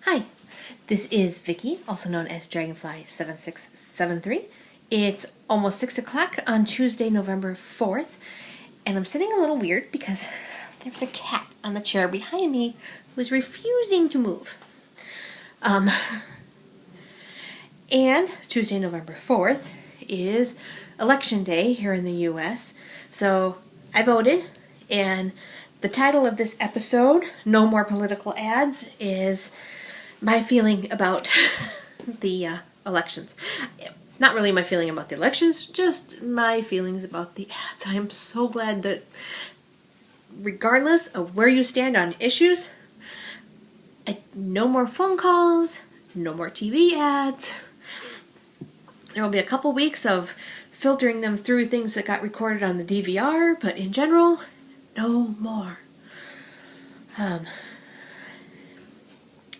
Hi, this is Vicky, also known as Dragonfly7673. It's almost 6 o'clock on Tuesday, November 4th, and I'm sitting a little weird because there's a cat on the chair behind me who is refusing to move. And Tuesday, November 4th is Election Day here in the U.S., so I voted, and the title of this episode, No More Political Ads, is my feeling about the elections. Not really my feeling about the elections, just my feelings about the ads. I'm so glad that regardless of where you stand on issues, no more phone calls, no more TV ads. There will be a couple weeks of filtering them through things that got recorded on the DVR, but in general, no more.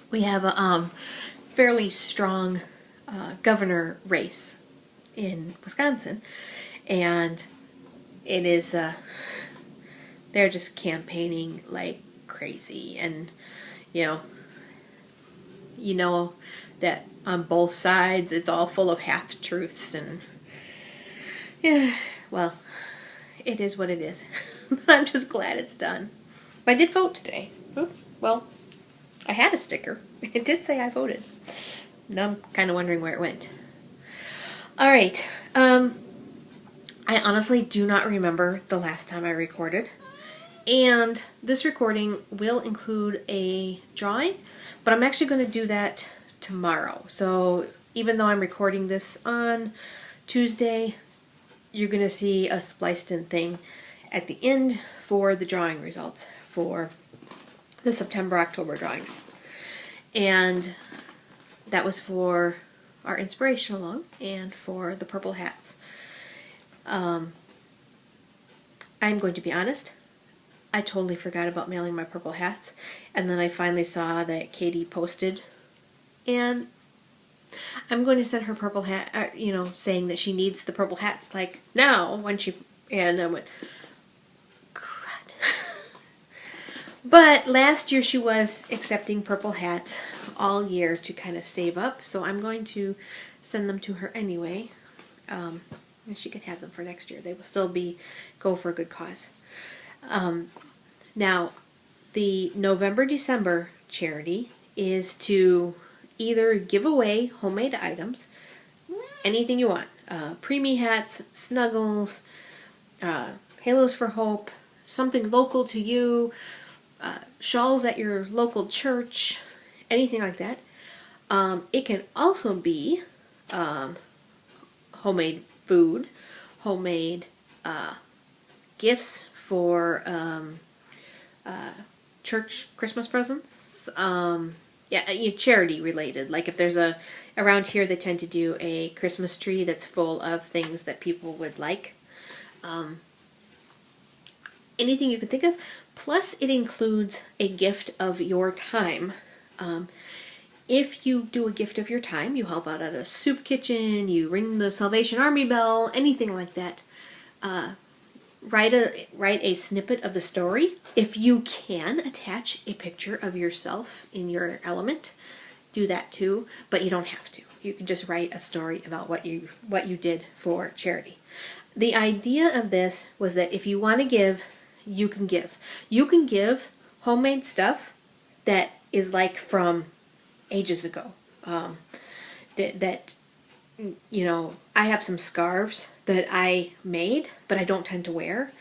We have a fairly strong governor race in Wisconsin, and it is they're just campaigning like crazy, and you know that on both sides it's all full of half-truths, and yeah, well, it is what it is. But I'm just glad it's done. But I did vote today. Well, I had a sticker. It did say I voted. Now I'm kind of wondering where it went. Alright. I honestly do not remember the last time I recorded. And this recording will include a drawing, but I'm actually going to do that tomorrow. So even though I'm recording this on Tuesday, you're going to see a spliced in thing at the end for the drawing results for the September-October drawings. And that was for our inspiration along and for the purple hats. I'm going to be honest, I totally forgot about mailing my purple hats, and then I finally saw that Katie posted, and I'm going to send her purple hat, saying that she needs the purple hats, like, now, and I went, crud. But last year she was accepting purple hats all year to kind of save up, so I'm going to send them to her anyway, and she can have them for next year. They will still go for a good cause. Now, the November-December charity is to either give away homemade items, anything you want, preemie hats, snuggles, halos for hope, something local to you, shawls at your local church, anything like that. It can also be homemade food, homemade gifts for church Christmas presents. Charity related. Like if there's around here they tend to do a Christmas tree that's full of things that people would like. Anything you can think of. Plus it includes a gift of your time. If you do a gift of your time, you help out at a soup kitchen, you ring the Salvation Army bell, anything like that, write a snippet of the story. If you can attach a picture of yourself in your element, do that too, but you don't have to. You can just write a story about what you did for charity. The idea of this was that if you want to give, you can give. You can give homemade stuff that is like from ages ago. I have some scarves that I made, but I don't tend to wear.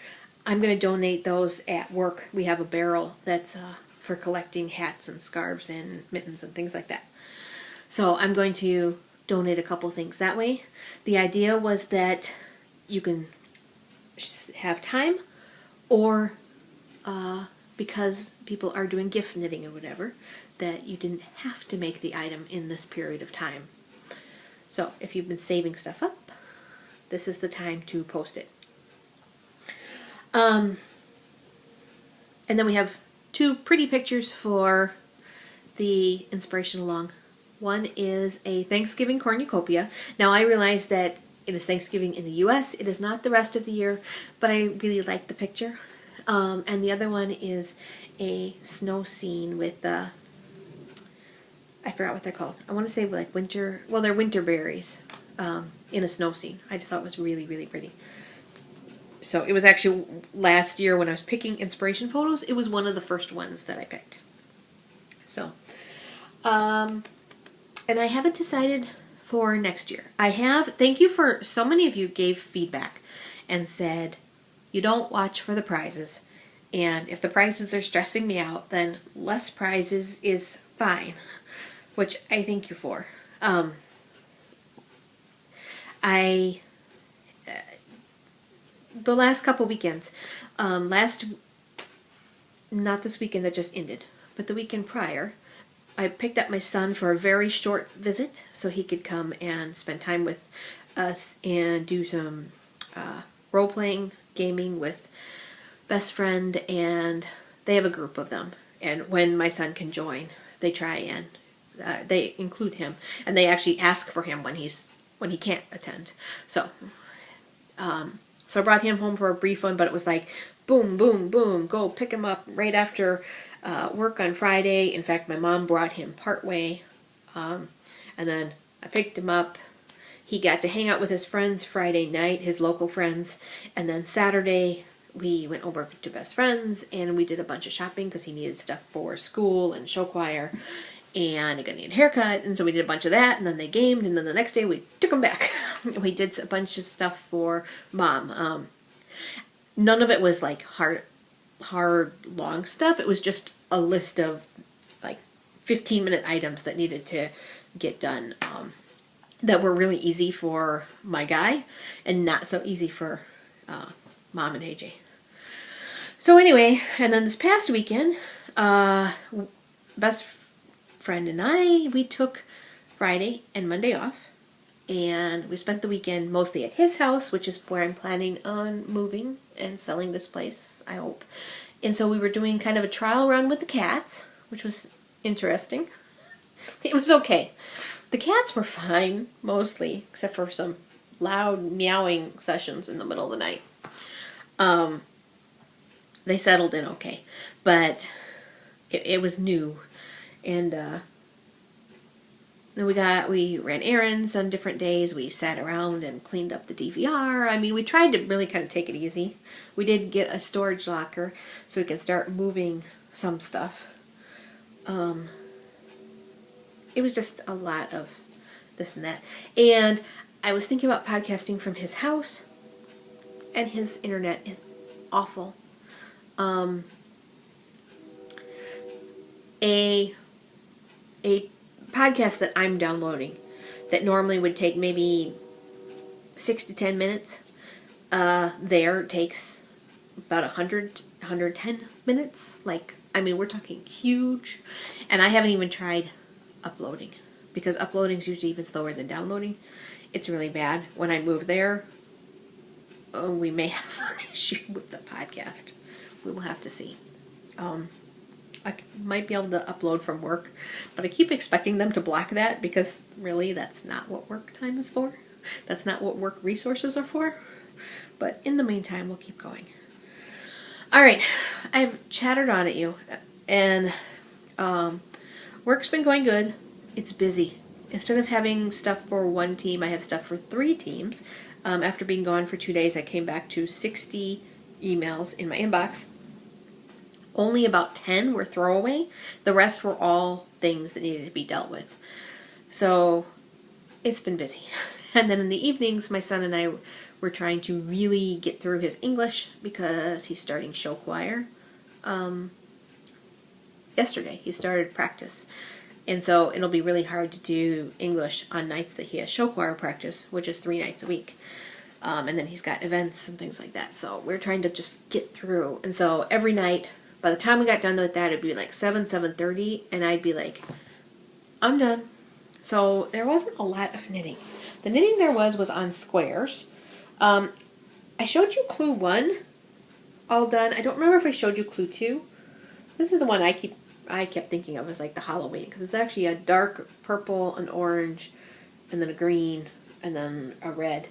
I'm going to donate those at work. We have a barrel that's for collecting hats and scarves and mittens and things like that. So I'm going to donate a couple things that way. The idea was that you can have time, or because people are doing gift knitting and whatever, that you didn't have to make the item in this period of time. So if you've been saving stuff up, this is the time to post it. And then we have two pretty pictures for the inspiration along. One is a Thanksgiving cornucopia. Now I realize that it is Thanksgiving in the U.S. It is not the rest of the year, but I really like the picture. And the other one is a snow scene with I forgot what they're called. I want to say like winter, well, they're winter berries in a snow scene. I just thought it was really, really pretty. So it was actually last year when I was picking inspiration photos, it was one of the first ones that I picked. So, and I haven't decided for next year. I have, thank you for, so many of you gave feedback and said, you don't watch for the prizes. And if the prizes are stressing me out, then less prizes is fine, which I thank you for. The last couple weekends, not this weekend that just ended, but the weekend prior, I picked up my son for a very short visit so he could come and spend time with us and do some role-playing gaming with best friend, and they have a group of them. And when my son can join, they try and they include him, and they actually ask for him when he can't attend. So I brought him home for a brief one, but it was like boom, boom, boom, go pick him up right after work on Friday. In fact, my mom brought him partway, and then I picked him up. He got to hang out with his friends Friday night, his local friends, and then Saturday we went over to best friends and we did a bunch of shopping because he needed stuff for school and show choir, and he got a haircut, and so we did a bunch of that, and then they gamed, and then the next day we took him back. We did a bunch of stuff for Mom. None of it was like hard, long stuff. It was just a list of like 15-minute items that needed to get done, that were really easy for my guy and not so easy for Mom and AJ. So anyway, and then this past weekend, best friend and I, we took Friday and Monday off, and we spent the weekend mostly at his house, which is where I'm planning on moving and selling this place, I hope. And so we were doing kind of a trial run with the cats, which was interesting. It was okay. The cats were fine, mostly, except for some loud meowing sessions in the middle of the night. They settled in okay, but it was new. And then we ran errands on different days. We sat around and cleaned up the DVR. I mean, we tried to really kind of take it easy. We did get a storage locker so we can start moving some stuff. It was just a lot of this and that. And I was thinking about podcasting from his house, and his internet is awful. A podcast that I'm downloading that normally would take maybe 6 to 10 minutes, there takes about 110 minutes. Like, I mean, we're talking huge. And I haven't even tried uploading, because uploading is usually even slower than downloading. It's really bad. When I move there, we may have an issue with the podcast. We will have to see. I might be able to upload from work, but I keep expecting them to block that, because really that's not what work time is for. That's not what work resources are for. But in the meantime, we'll keep going. All right, I've chattered on at you, and work's been going good. It's busy. Instead of having stuff for one team, I have stuff for 3 teams. After being gone for 2 days, I came back to 60 emails in my inbox. Only about 10 were throwaway. The rest were all things that needed to be dealt with. So it's been busy. And then in the evenings, my son and I were trying to really get through his English, because he's starting show choir. Yesterday, he started practice. And so it'll be really hard to do English on nights that he has show choir practice, which is 3 nights a week. And then he's got events and things like that. So we're trying to just get through. And so every night, by the time we got done with that, it'd be like 7:30, and I'd be like, I'm done. So there wasn't a lot of knitting. The knitting there was on squares. I showed you clue 1 all done. I don't remember if I showed you clue 2. This is the one I kept thinking of as like the Halloween, because it's actually a dark purple, an orange, and then a green, and then a red.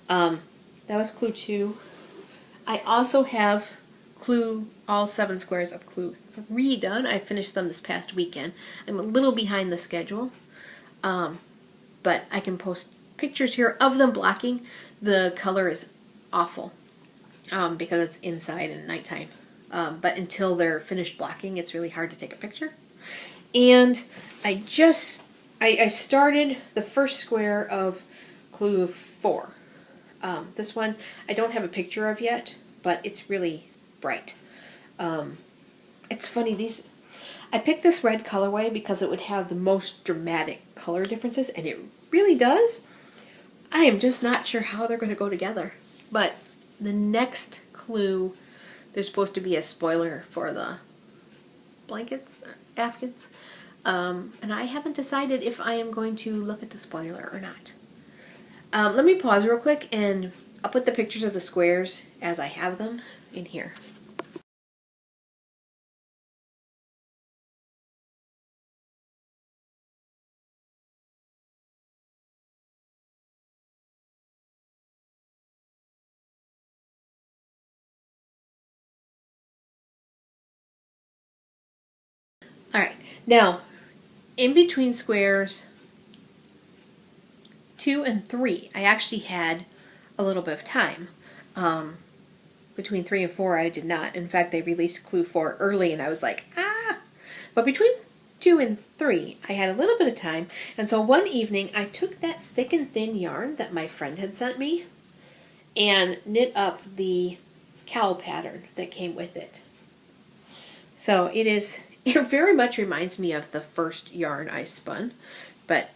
That was clue 2. I also have all 7 squares of Clue 3 done. I finished them this past weekend. I'm a little behind the schedule, but I can post pictures here of them blocking. The color is awful because it's inside and nighttime. But until they're finished blocking, it's really hard to take a picture. And I started the first square of Clue 4. This one I don't have a picture of yet, but it's really bright. It's funny, I picked this red colorway because it would have the most dramatic color differences, and it really does. I am just not sure how they're going to go together. But the next clue, there's supposed to be a spoiler for the blankets, afghans, and I haven't decided if I am going to look at the spoiler or not. Let me pause real quick, and I'll put the pictures of the squares as I have them in here. Alright, now, in between squares 2 and 3, I actually had a little bit of time. Between 3 and 4, I did not. In fact, they released Clue 4 early, and I was like, ah! But between 2 and 3, I had a little bit of time, and so one evening, I took that thick and thin yarn that my friend had sent me and knit up the cowl pattern that came with it. So it very much reminds me of the first yarn I spun, but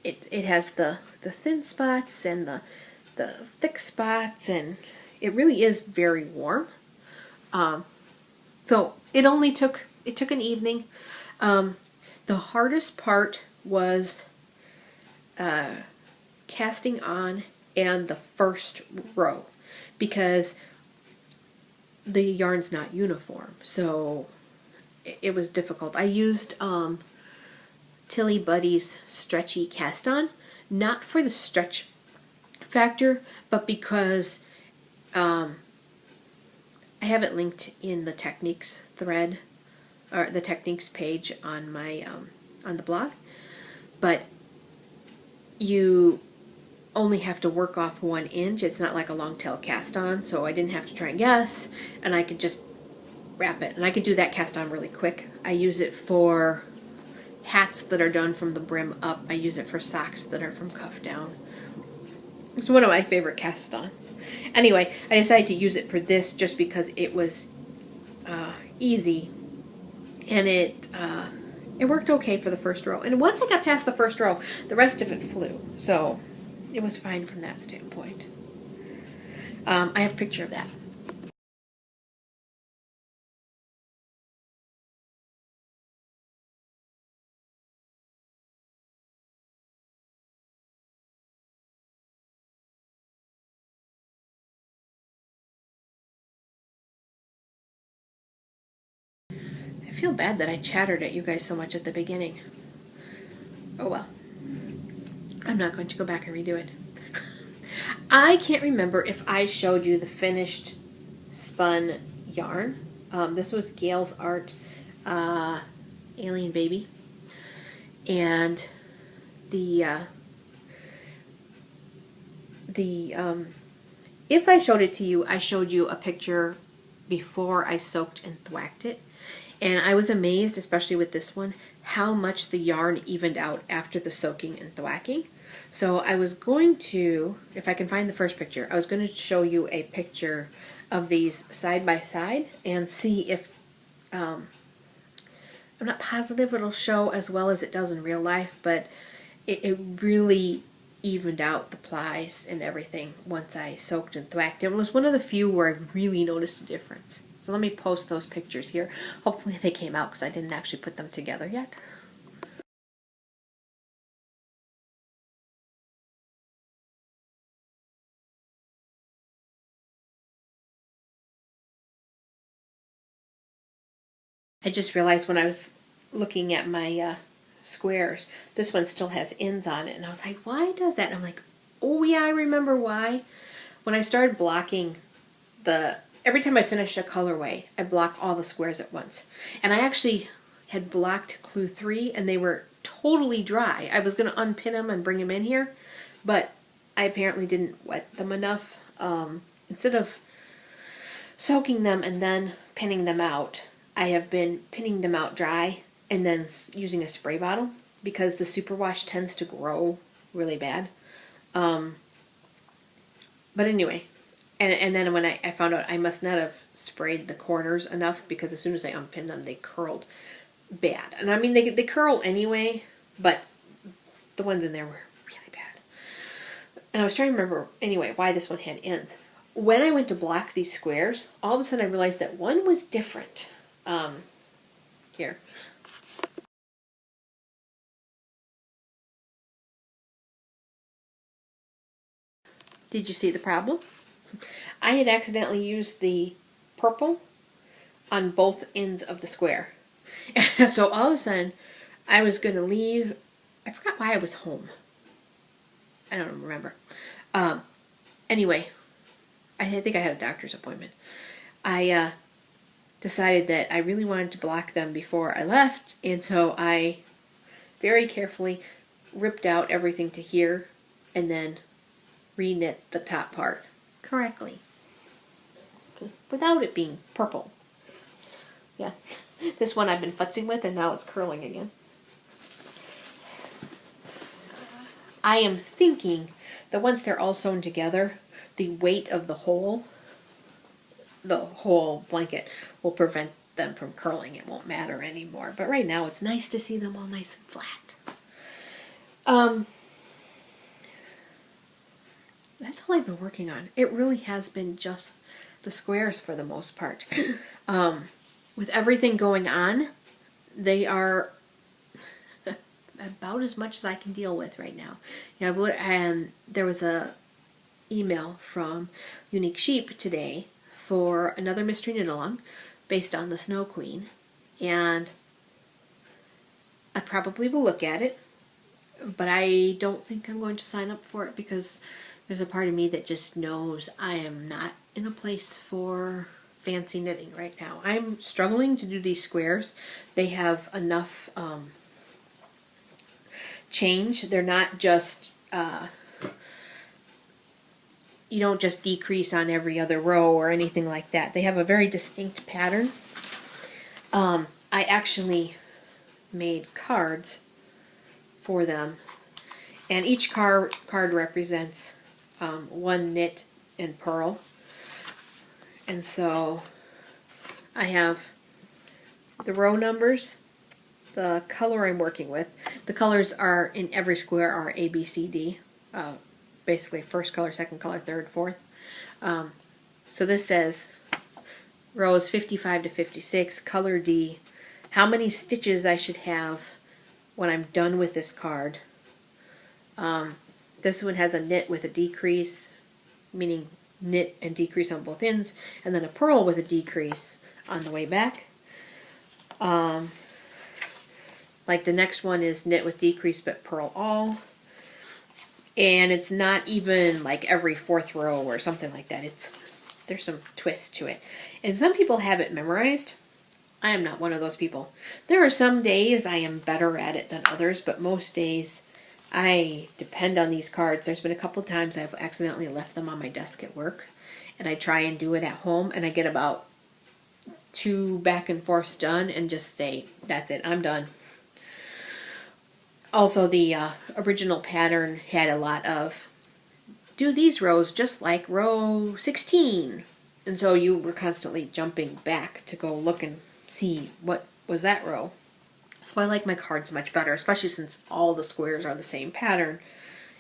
it has the thin spots and the thick spots, and it really is very warm. So it took an evening. The hardest part was casting on and the first row, because the yarn's not uniform, so it was difficult. I used Tilly Buddy's stretchy cast on, not for the stretch factor, but because I have it linked in the techniques thread, or the techniques page on my on the blog. But you only have to work off 1 inch. It's not like a long tail cast on, so I didn't have to try and guess, and I could just wrap it, and I could do that cast on really quick. I use it for hats that are done from the brim up. I use it for socks that are from cuff down. It's one of my favorite cast-ons. Anyway, I decided to use it for this just because it was easy, and it worked okay for the first row. And once I got past the first row, the rest of it flew. So it was fine from that standpoint. I have a picture of that. I feel bad that I chattered at you guys so much at the beginning. Oh well. I'm not going to go back and redo it. I can't remember if I showed you the finished spun yarn. This was Gail's Art Alien Baby. And if I showed it to you, I showed you a picture before I soaked and thwacked it. And I was amazed, especially with this one, how much the yarn evened out after the soaking and thwacking. So I was going to, if I can find the first picture, I was going to show you a picture of these side by side and see if, I'm not positive it'll show as well as it does in real life, but it really evened out the plies and everything once I soaked and thwacked. It was one of the few where I really noticed a difference. So let me post those pictures here. Hopefully they came out because I didn't actually put them together yet. I just realized when I was looking at my squares, this one still has ends on it, and I was like, why does that? And I'm like, oh yeah, I remember why. When I started blocking the every time I finish a colorway, I block all the squares at once. And I actually had blocked clue 3 and they were totally dry. I was going to unpin them and bring them in here, but I apparently didn't wet them enough. Instead of soaking them and then pinning them out, I have been pinning them out dry and then using a spray bottle because the superwash tends to grow really bad. But anyway, and then when I found out I must not have sprayed the corners enough because as soon as I unpinned them, they curled bad. And I mean, they curl anyway, but the ones in there were really bad. And I was trying to remember, anyway, why this one had ends. When I went to block these squares, all of a sudden I realized that one was different. Here. Did you see the problem? I had accidentally used the purple on both ends of the square. So all of a sudden, I was going to leave. I forgot why I was home. I don't remember. Anyway, I think I had a doctor's appointment. I decided that I really wanted to block them before I left, and so I very carefully ripped out everything to here and then re-knit the top part correctly without it being purple. Yeah, this one I've been futzing with and now it's curling again. I am thinking that once they're all sewn together, the weight of the whole blanket will prevent them from curling. It won't matter anymore. But right now it's nice to see them all nice and flat. That's all I've been working on. It really has been just the squares for the most part. With everything going on, they are about as much as I can deal with right now. You know, and there was a email from Unique Sheep today for another mystery knit-along based on the Snow Queen, and I probably will look at it, but I don't think I'm going to sign up for it because there's a part of me that just knows I am not in a place for fancy knitting right now. I'm struggling to do these squares. They have enough change. They're not just, you don't just decrease on every other row or anything like that. They have a very distinct pattern. I actually made cards for them, and each card represents one knit and purl. And so I have the row numbers, the color I'm working with. The colors are in every square are A, B, C, D. Basically first color, second color, third, fourth. So this says rows 55 to 56, color D, how many stitches I should have when I'm done with this card. This one has a knit with a decrease, meaning knit and decrease on both ends, and then a purl with a decrease on the way back. Like the next one is knit with decrease but purl all. And it's not even like every fourth row or something like that. There's some twist to it. And some people have it memorized. I am not one of those people. There are some days I am better at it than others, but most days I depend on these cards. There's been a couple times I've accidentally left them on my desk at work, and I try and do it at home, and I get about 2 back and forths done and just say, that's it, I'm done. Also, the original pattern had a lot of, do these rows just like row 16. And so you were constantly jumping back to go look and see what was that row. So I like my cards much better, especially since all the squares are the same pattern.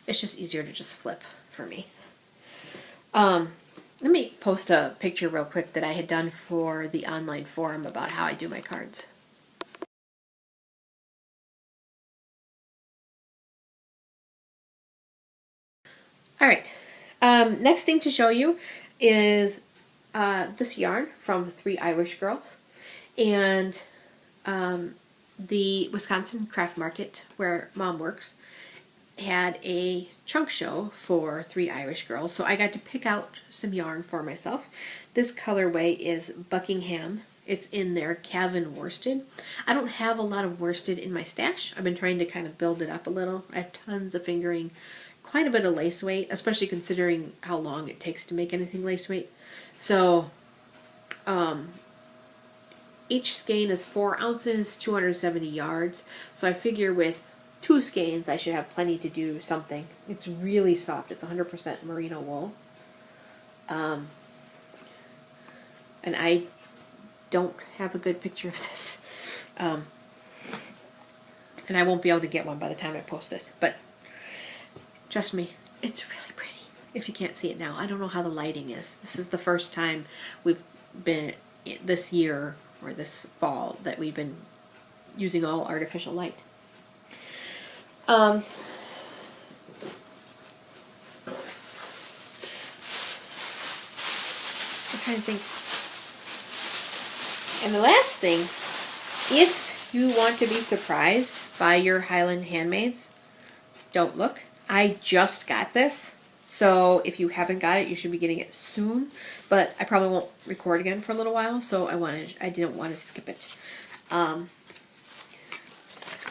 It's just easier to just flip for me. Let me post a picture real quick that I had done for the online forum about how I do my cards. Alright, next thing to show you is this yarn from 3 Irish Girls, and the Wisconsin craft market where Mom works had a trunk show for 3 Irish girls, so I got to pick out some yarn for myself. This colorway is Buckingham. It's in their Cavan worsted. I don't have a lot of worsted in my stash. I've been trying to kind of build it up a little. I have tons of fingering, quite a bit of lace weight, especially considering how long it takes to make anything lace weight. So each skein is 4 ounces, 270 yards. So I figure with 2 skeins I should have plenty to do something. It's really soft. It's 100% merino wool. And I don't have a good picture of this. And I won't be able to get one by the time I post this. But trust me, it's really pretty. If you can't see it now. I don't know how the lighting is. This is the first time we've been, this year or this fall, that we've been using all artificial light. I'm trying to think. And the last thing, if you want to be surprised by your Highland handmaids, don't look. I just got this, so if you haven't got it, you should be getting it soon. But I probably won't record again for a little while, so I didn't want to skip it.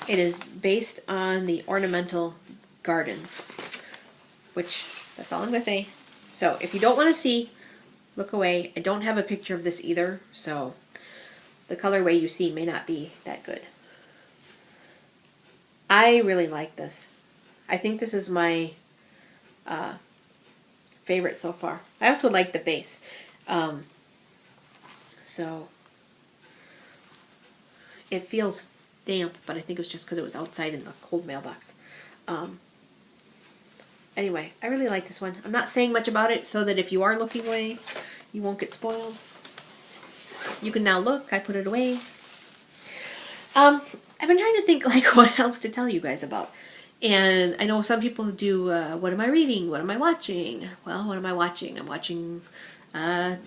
It is based on the Ornamental Gardens, which, that's all I'm going to say. So if you don't want to see, look away. I don't have a picture of this either, so the colorway you see may not be that good. I really like this. I think this is my favorite so far. I also like the base. So it feels damp, but I think it was just because it was outside in the cold mailbox. Anyway, I really like this one. I'm not saying much about it so that if you are looking away, you won't get spoiled. You can now look. I put it away. I've been trying to think like what else to tell you guys about. And I know some people do, what am I reading? What am I watching? Well, what am I watching? I'm watching, I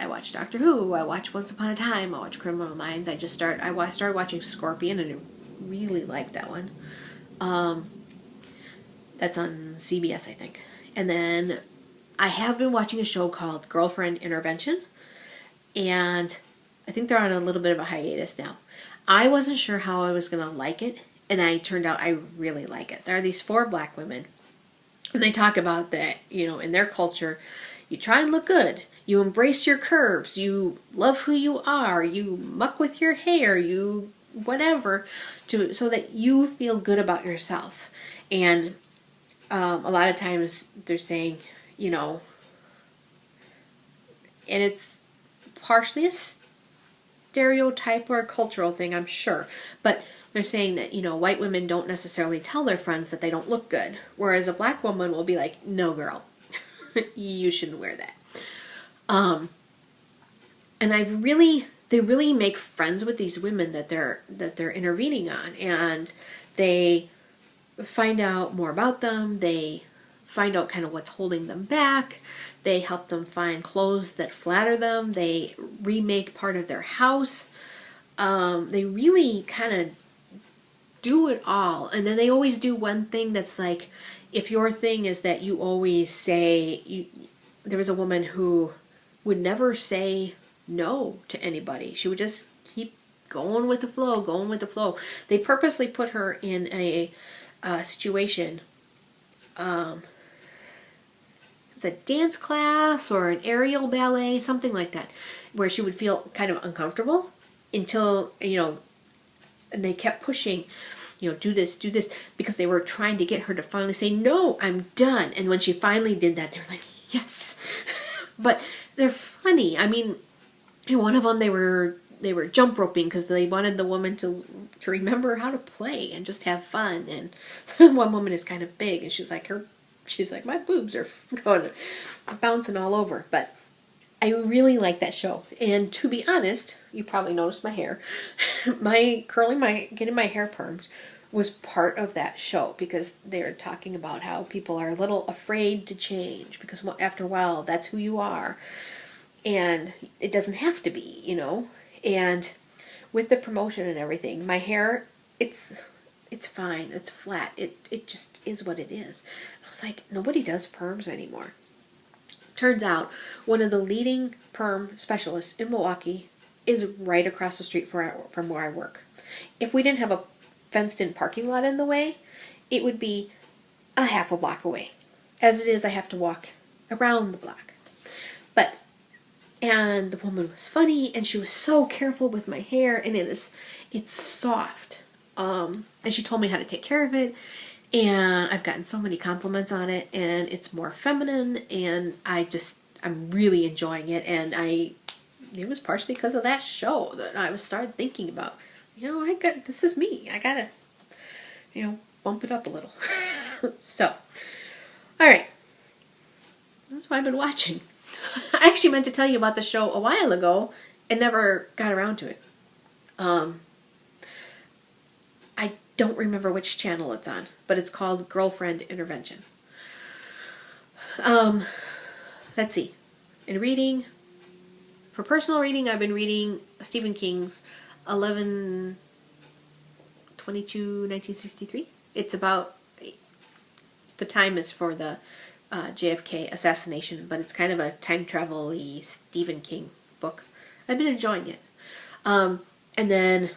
watch Doctor Who. I watch Once Upon a Time. I watch Criminal Minds. I started watching Scorpion, and I really like that one. That's on CBS, I think. And then I have been watching a show called Girlfriend Intervention, and I think they're on a little bit of a hiatus now. I wasn't sure how I was going to like it, and it turned out I really like it. There are these 4 black women, and they talk about that, you know, in their culture, you try and look good. You embrace your curves. You love who you are. You muck with your hair. You whatever, so that you feel good about yourself. And a lot of times they're saying, you know, and it's partially a stereotype or a cultural thing, I'm sure, but they're saying that, you know, white women don't necessarily tell their friends that they don't look good, whereas a black woman will be like, no girl, you shouldn't wear that. And they really make friends with these women that they're intervening on, and they find out more about them. They find out kind of what's holding them back. They help them find clothes that flatter them. They remake part of their house. They really kind of do it all. And then they always do one thing that's like, if your thing is that you always say, there was a woman who would never say no to anybody. She would just keep going with the flow, going with the flow. They purposely put her in a situation. It was a dance class or an aerial ballet, something like that, where she would feel kind of uncomfortable until, you know, and they kept pushing, you know, do this, because they were trying to get her to finally say, no, I'm done. And when she finally did that, they're like, yes. But they're funny. I mean, in one of them, they were jump roping because they wanted the woman to remember how to play and just have fun. And one woman is kind of big, and she's like, my boobs are going bouncing all over. But I really like that show. And to be honest, you probably noticed my hair. Getting my hair permed was part of that show, because they're talking about how people are a little afraid to change because after a while, that's who you are. And it doesn't have to be, you know. And with the promotion and everything, my hair, it's it's fine. It's flat. It just is what it is. I was like, nobody does perms anymore. Turns out one of the leading perm specialists in Milwaukee is right across the street from where I work. If we didn't have a fenced-in parking lot in the way, it would be a half a block away. As it is, I have to walk around the block. And the woman was funny, and she was so careful with my hair, and it's soft. And she told me how to take care of it, and I've gotten so many compliments on it, and it's more feminine, and I'm really enjoying it, and it was partially because of that show that I started thinking about, this is me. I gotta, bump it up a little. So, all right. That's what I've been watching. I actually meant to tell you about the show a while ago and never got around to it. I don't remember which channel it's on, but it's called Girlfriend Intervention. Let's see. For personal reading, I've been reading Stephen King's 11/22/1963. It's about, the time is for the JFK assassination, but it's kind of a time travel-y Stephen King book. I've been enjoying it. And then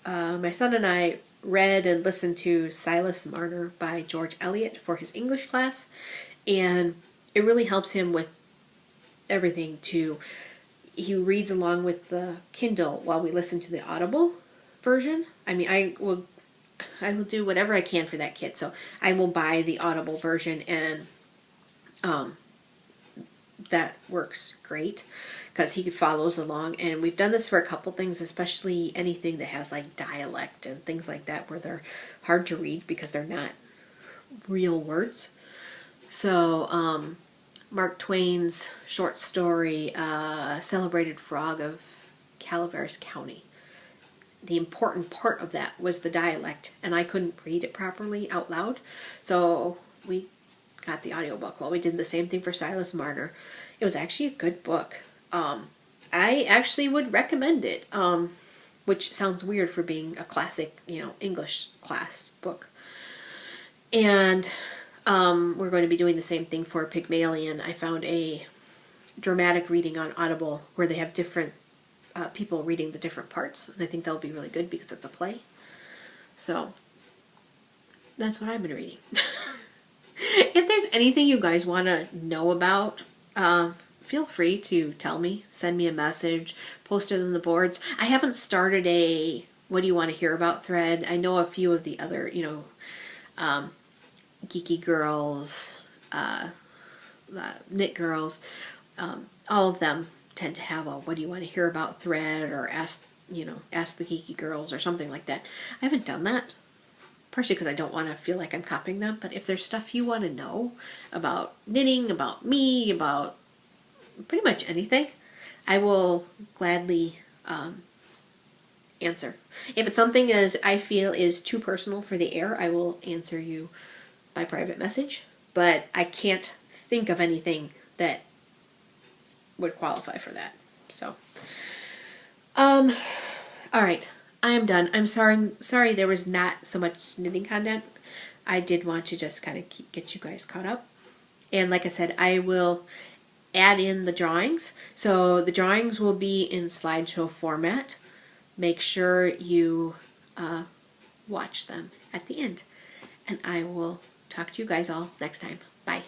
my son and I read and listened to Silas Marner by George Eliot for his English class, and it really helps him with everything too. He reads along with the Kindle while we listen to the Audible version. I mean, I will do whatever I can for that kid, so I will buy the Audible version, and that works great because he follows along. And we've done this for a couple things, especially anything that has like dialect and things like that where they're hard to read because they're not real words. So Mark Twain's short story, Celebrated Frog of Calaveras County. The important part of that was the dialect, and I couldn't read it properly out loud, so we got the audiobook. Well, we did the same thing for Silas Marner. It was actually a good book. I actually would recommend it, which sounds weird for being a classic, English class book. And we're going to be doing the same thing for Pygmalion. I found a dramatic reading on Audible where they have different people reading the different parts, and I think that'll be really good because it's a play. So that's what I've been reading. If there's anything you guys want to know about, feel free to tell me, send me a message, post it on the boards. I haven't started a what do you want to hear about thread. I know a few of the other, geeky girls, knit girls, all of them tend to have a what do you want to hear about thread, or ask the geeky girls or something like that. I haven't done that, partially because I don't want to feel like I'm copying them, but if there's stuff you want to know about knitting, about me, about pretty much anything, I will gladly answer. If it's something as I feel is too personal for the air, I will answer you by private message, but I can't think of anything that would qualify for that. So, all right, I am done. I'm sorry there was not so much knitting content. I did want to just kind of get you guys caught up. And like I said, I will add in the drawings. So the drawings will be in slideshow format. Make sure you watch them at the end. And I will talk to you guys all next time. Bye.